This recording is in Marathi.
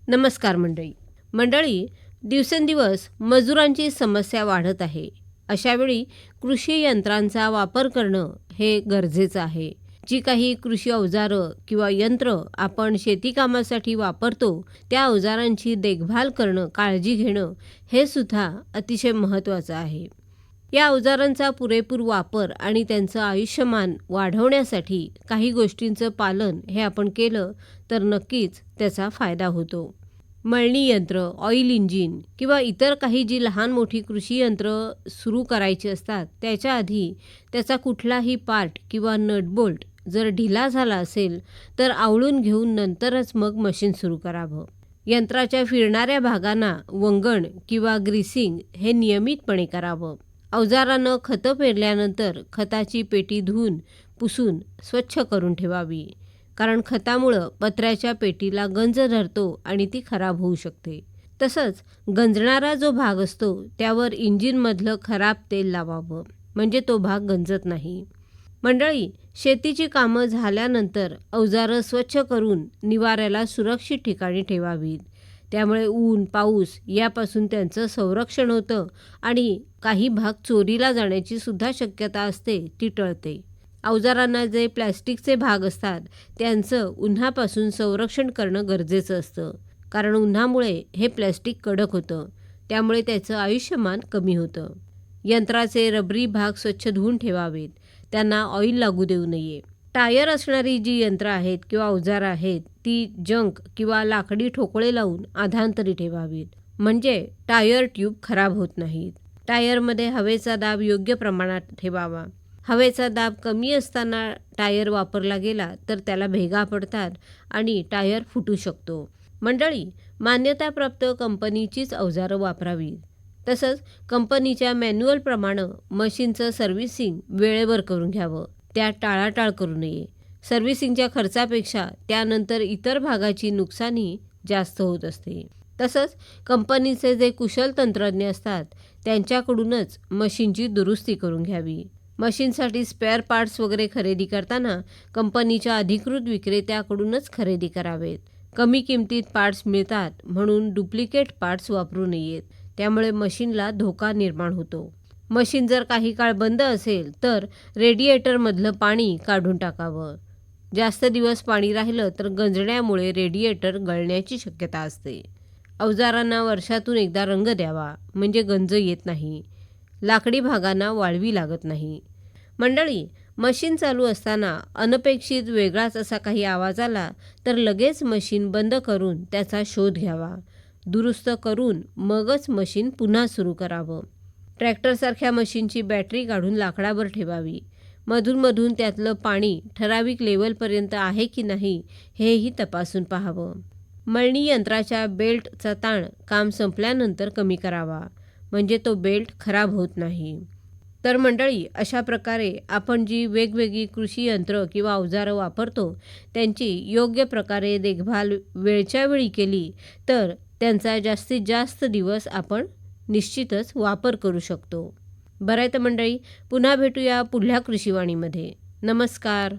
नमस्कार मंडळी, दिवसेंदिवस मजुरांची समस्या वाढत आहे. अशावेळी कृषी यंत्रांचा वापर करणं हे गरजेचं आहे. जी काही कृषी अवजारं किंवा यंत्र आपण शेती कामासाठी वापरतो, त्या अवजारांची देखभाल करणं, काळजी घेणं हे सुद्धा अतिशय महत्त्वाचं आहे. या अवजारांचा पुरेपूर वापर आणि त्यांचं आयुष्यमान वाढवण्यासाठी काही गोष्टींचं पालन हे आपण केलं तर नक्कीच त्याचा फायदा होतो. मळणी यंत्र, ऑइल इंजिन किंवा इतर काही जी लहान मोठी कृषी यंत्र सुरू करायची असतात, त्याच्या आधी त्याचा कुठलाही पार्ट किंवा नटबोल्ट जर ढिला झाला असेल तर आवळून घेऊन नंतरच मग मशीन सुरू करावं. यंत्राच्या फिरणाऱ्या भागांना वंगण किंवा ग्रीसिंग हे नियमितपणे करावं. अवजारानं खतं पेरल्यानंतर खताची पेटी धुवून पुसून स्वच्छ करून ठेवावी, कारण खतामुळं पत्र्याच्या पेटीला गंज धरतो आणि ती खराब होऊ शकते. तसंच गंजणारा जो भाग असतो त्यावर इंजिनमधलं खराब तेल लावावं, म्हणजे तो भाग गंजत नाही. मंडळी, शेतीची कामं झाल्यानंतर अवजारं स्वच्छ करून निवाऱ्याला सुरक्षित ठिकाणी ठेवावीत. त्यामुळे ऊन, पाऊस यापासून त्यांचं संरक्षण होतं आणि काही भाग चोरीला जाण्याची सुद्धा शक्यता असते, ती टळते. अवजारांना जे प्लॅस्टिकचे भाग असतात त्यांचं उन्हापासून संरक्षण करणं गरजेचं असतं, कारण उन्हामुळे हे प्लॅस्टिक कडक होतं, त्यामुळे त्याचं आयुष्यमान कमी होतं. यंत्राचे रबरी भाग स्वच्छ धुवून ठेवावेत, त्यांना ऑइल लागू देऊ नये. टायर असणारी जी यंत्र आहेत किंवा अवजारं आहेत ती जंक किंवा लाकडी ठोकळे लावून आधांतरी ठेवावीत, म्हणजे टायर ट्यूब खराब होत नाहीत. टायरमध्ये हवेचा दाब योग्य प्रमाणात ठेवावा. हवेचा दाब कमी असताना टायर वापरला गेला तर त्याला भेगा पडतात आणि टायर फुटू शकतो. मंडळी, मान्यताप्राप्त कंपनीचीच अवजारं वापरावीत. तसंच कंपनीच्या मॅन्युअलप्रमाणे मशीनचं सर्व्हिसिंग वेळेवर करून घ्यावं. त्यात टाळाटाळ करू नये. सर्व्हिसिंगच्या खर्चापेक्षा त्यानंतर इतर भागाची नुकसानी जास्त होत असते. तसंच कंपनीचे जे कुशल तंत्रज्ञ असतात त्यांच्याकडूनच मशीनची दुरुस्ती करून घ्यावी. मशीनसाठी स्पेअर पार्ट्स वगैरे खरेदी करताना कंपनीच्या अधिकृत विक्रेत्याकडूनच खरेदी करावेत. कमी किमतीत पार्ट्स मिळतात म्हणून डुप्लिकेट पार्ट्स वापरू नयेत, त्यामुळे मशीनला धोका निर्माण होतो. मशीन जर काही काळ बंद असेल तर रेडिएटरमधलं पाणी काढून टाकावं. जास्त दिवस पाणी राहिलं तर गंजण्यामुळे रेडिएटर गळण्याची शक्यता असते. अवजारांना वर्षातून एकदा रंग द्यावा, म्हणजे गंज येत नाही. लाकडी भागांना वाळवी लागत नाही. मंडळी, मशीन चालू असताना अनपेक्षित वेगळाच असा काही आवाज आला तर लगेच मशीन बंद करून त्याचा शोध घ्यावा. दुरुस्त करून मगच मशीन पुन्हा सुरू करावं. ट्रॅक्टरसारख्या मशीनची बॅटरी काढून लाकडावर ठेवावी. मधूनमधून त्यातलं पाणी ठराविक लेवलपर्यंत आहे की नाही हेही तपासून पाहावं. मळणी यंत्राच्या बेल्टचा ताण काम संपल्यानंतर कमी करावा, म्हणजे तो बेल्ट खराब होत नाही. तर मंडळी, अशा प्रकारे आपण जी वेगवेगळी कृषी यंत्र किंवा अवजारं वापरतो त्यांची योग्य प्रकारे देखभाल वेळच्या वेळी केली तर त्यांचा जास्तीत जास्त दिवस आपण निश्चितच वापर करू शकतो. बरं आहे तर मंडळी, पुन्हा भेटूया पुढल्या कृषीवाणीमध्ये. नमस्कार.